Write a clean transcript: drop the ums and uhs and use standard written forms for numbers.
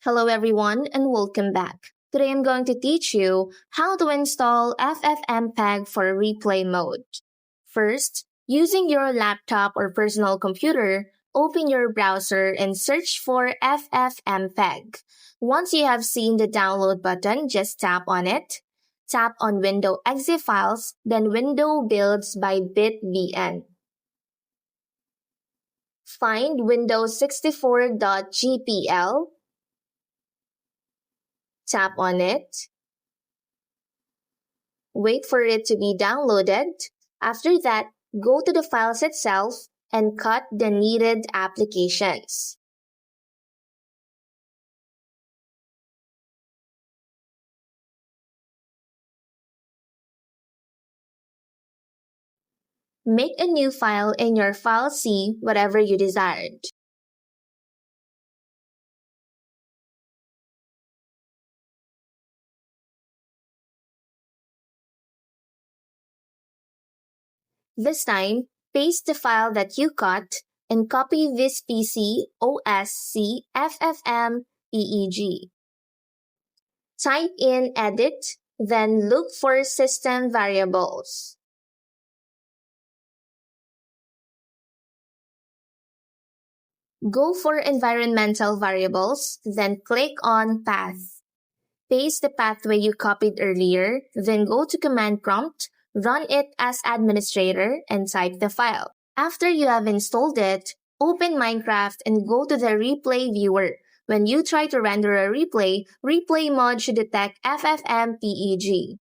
Hello everyone and welcome back. Today I'm going to teach you how to install FFmpeg for replay mode. First, using your laptop or personal computer, open your browser and search for FFmpeg. Once you have seen the download button, just tap on it. Tap on Window Exe Files, then Window Builds by BitVN. Find Windows64.gpl. Tap on it. Wait for it to be downloaded. After that, go to the files itself and cut the needed applications. Make a new file in your File C, whatever you desired. This time, paste the file that you cut and copy this PC OSC FFmpeg. Type in Edit, then look for System Variables. Go for Environmental Variables, then click on Path. Paste the pathway you copied earlier, then go to Command Prompt, run it as administrator, and type the file. After you have installed it, open Minecraft and go to the Replay viewer. When you try to render a replay mode should detect FFmpeg.